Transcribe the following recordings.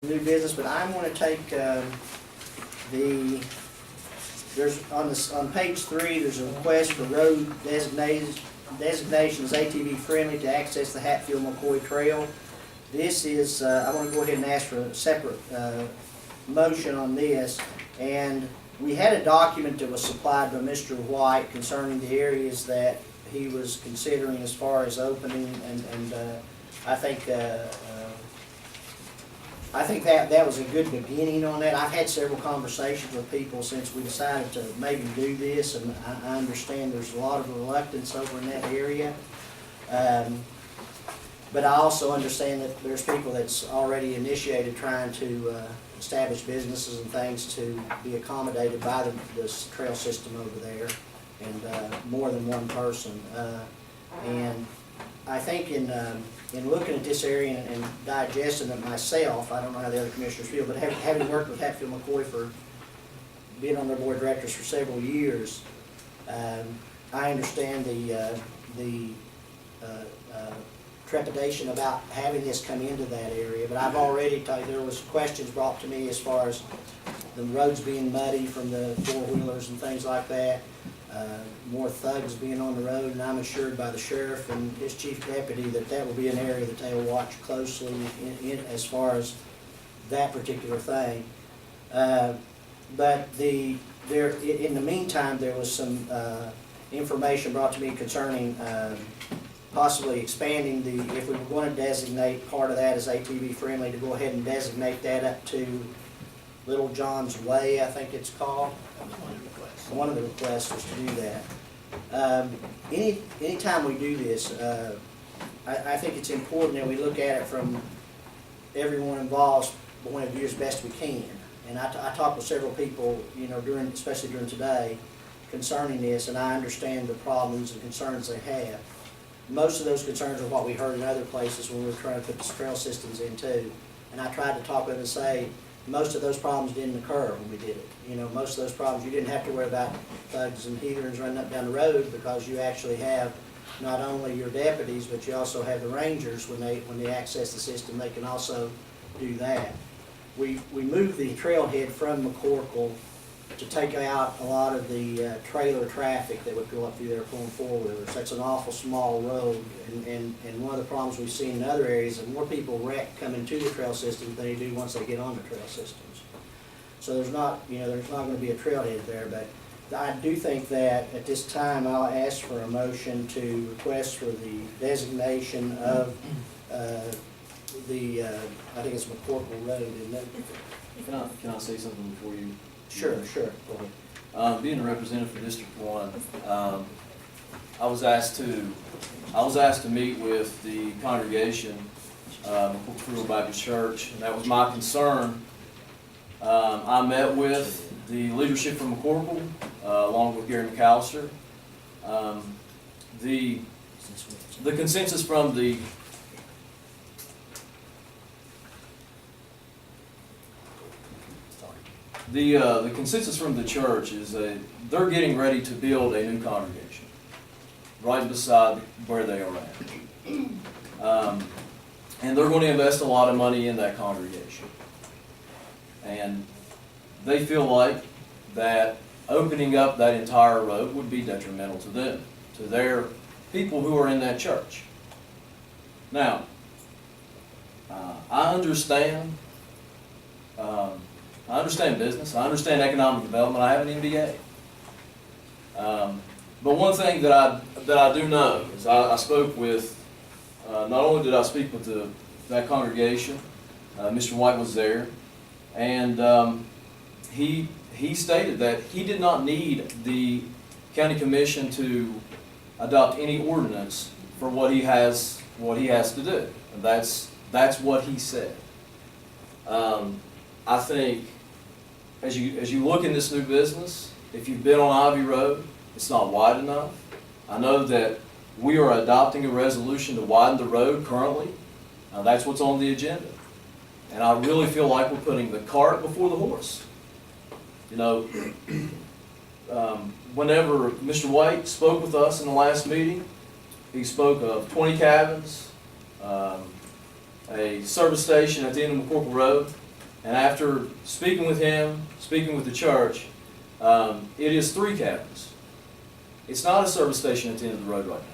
new business, but I'm going to take on page 3, there's a request for road designation as ATV friendly to access the Hatfield-McCoy Trail. This is, I want to go ahead and ask for a separate motion on this. And we had a document that was supplied by Mr. White concerning the areas that he was considering as far as opening, and I think that was a good beginning on that. I've had several conversations with people since we decided to maybe do this, and I understand there's a lot of reluctance over in that area. But I also understand that there's people that's already initiated trying to establish businesses and things to be accommodated by this trail system over there, and more than one person. And I think in looking at this area and digesting it myself, I don't know how the other commissioners feel, but having worked with Hatfield-McCoy for being on their board of directors for several years, I understand the trepidation about having this come into that area. But I've already told you, there was questions brought to me as far as the roads being muddy from the four-wheelers and things like that. More thugs being on the road, and I'm assured by the sheriff and his chief deputy that that will be an area that they will watch closely as far as that particular thing. But in the meantime, there was some information brought to me concerning possibly expanding if we were going to designate part of that as ATV friendly, to go ahead and designate that up to Little John's Way, I think it's called. One of the requests was to do that. Anytime we do this, I think it's important that we look at it from everyone involved's point of view as best we can. And I talked with several people, especially during today, concerning this, and I understand the problems and concerns they have. Most of those concerns are what we heard in other places when we were trying to put the trail systems in too. And I tried to talk with them and say, most of those problems didn't occur when we did it. Most of those problems, you didn't have to worry about thugs and heathens running up down the road, because you actually have not only your deputies, but you also have the rangers. When they access the system, they can also do that. We moved the trailhead from McCorkle to take out a lot of the trailer traffic that would go up through there pulling four-wheelers. That's an awful small road, and one of the problems we've seen in other areas is more people wreck coming to the trail system than they do once they get on the trail systems. So there's not going to be a trailhead there, but I do think that at this time I'll ask for a motion to request for the designation of I think it's McCorkle Road, isn't it? Can I say something before you? Sure. Being a representative for District 1, I was asked to meet with the congregation, McCorkle Baptist Church, and that was my concern. I met with the leadership from McCorkle, along with Gary McAllister. The consensus from the consensus from the church is that they're getting ready to build a new congregation right beside where they are at. And they're going to invest a lot of money in that congregation. And they feel like that opening up that entire road would be detrimental to them, to their people who are in that church. Now, I understand business. I understand economic development. I have an MBA. But one thing that I do know is I spoke with, not only did I speak with that congregation, Mr. White was there, and he stated that he did not need the county commission to adopt any ordinance for what he has to do. And that's what he said. I think as you look in this new business, if you've been on Ivy Road, it's not wide enough. I know that we are adopting a resolution to widen the road currently. That's what's on the agenda. And I really feel like we're putting the cart before the horse. Whenever Mr. White spoke with us in the last meeting, he spoke of 20 cabins, a service station at the end of McCorkle Road. And after speaking with him, speaking with the church, it is 3 cabins. It's not a service station at the end of the road right now.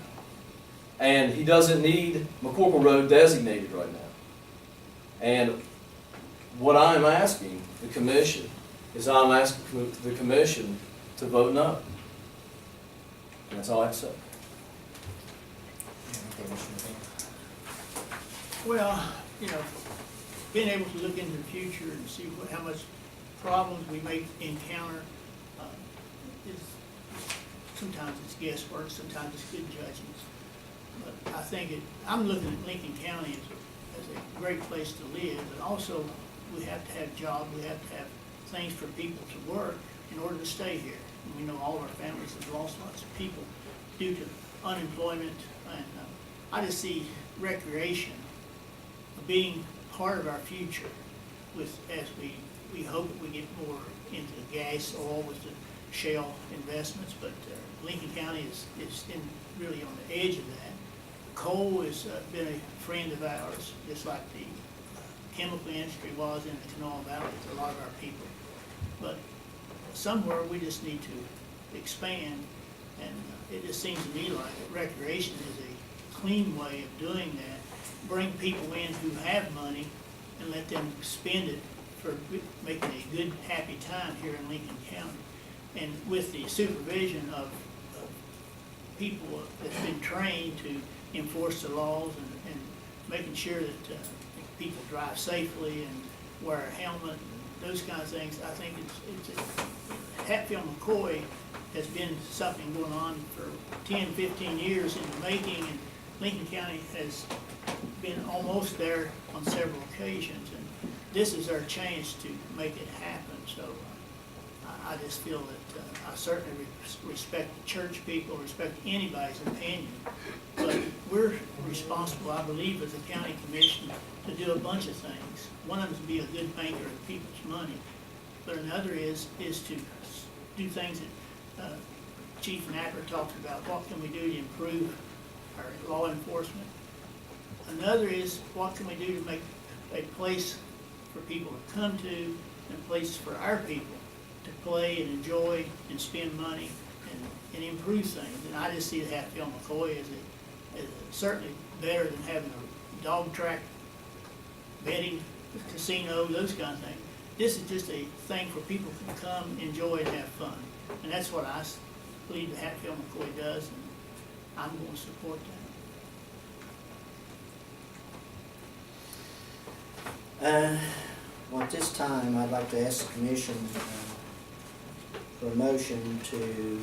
And he doesn't need McCorkle Road designated right now. And what I am asking the commission is I'm asking the commission to vote no. And that's all I have to say. Well, you know, being able to look into the future and see how much problems we may encounter is, sometimes it's guesswork, sometimes it's good judgments. But I think I'm looking at Lincoln County as a great place to live, but also we have to have jobs, we have to have things for people to work in order to stay here. And we know all of our families have lost lots of people due to unemployment, and I just see recreation being part of our future with, as we hope we get more into gas, oil with the shale investments, but Lincoln County is really on the edge of that. Coal has been a friend of ours, just like the chemical industry was in the Kanawha Valley to a lot of our people. But somewhere we just need to expand, and it just seems to me like recreation is a clean way of doing that. Bring people in who have money and let them spend it for making a good, happy time here in Lincoln County. And with the supervision of people that's been trained to enforce the laws and making sure that people drive safely and wear a helmet, and those kind of things, I think Hatfield-McCoy has been something going on for 10, 15 years in the making, and Lincoln County has been almost there on several occasions, and this is our chance to make it happen. So I just feel that I certainly respect the church people, respect anybody's opinion, but we're responsible, I believe, as a county commission to do a bunch of things. One of them is to be a good banker of people's money, but another is to do things that Chief Knacker talked about. What can we do to improve our law enforcement? Another is, what can we do to make a place for people to come to, and a place for our people to play and enjoy and spend money and improve things? And I just see Hatfield-McCoy as certainly better than having a dog track, betting, casino, those kind of things. This is just a thing for people to come, enjoy, and have fun. And that's what I believe that Hatfield-McCoy does, and I'm going to support that. Well, at this time, I'd like to ask the commission for a motion to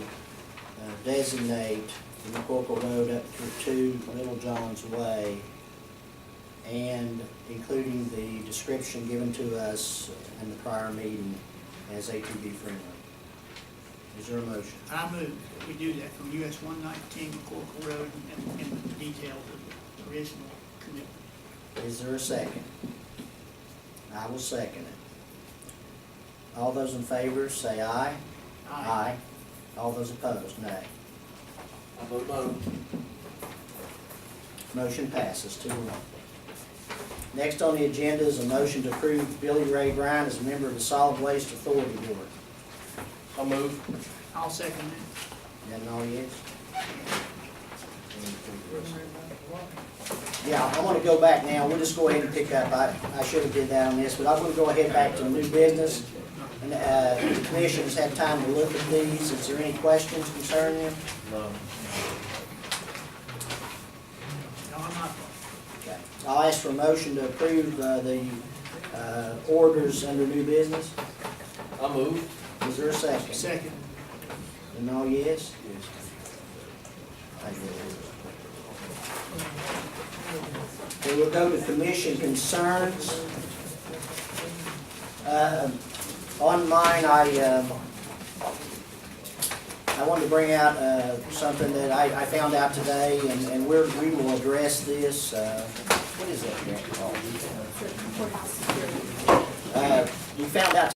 designate the McCorkle Road up through 2 Little John's Way, and including the description given to us in the prior meeting as ATV friendly. Is there a motion? I move that we do that from US 119 McCorkle Road and the details of the original commitment. Is there a second? I will second it. All those in favor say aye. Aye. All those opposed, nay. I vote no. Motion passes 2-1. Next on the agenda is a motion to approve Billy Ray Bryan as a member of the Solid Waste Authority Board. I'll move. I'll second that. Is that all yes? Yeah, I want to go back now. We'll just go ahead and pick up. I should have did that on this, but I'm going to go ahead back to new business. And the commission has had time to look at these. Is there any questions concerning them? No. No, I'm not. Okay. I'll ask for a motion to approve the orders under new business. I move. Is there a second? Second. And all yes? Yes. Thank you. Okay, we'll go to commission concerns. On mine, I wanted to bring out something that I found out today, and we will address this. What is that grant called? We found out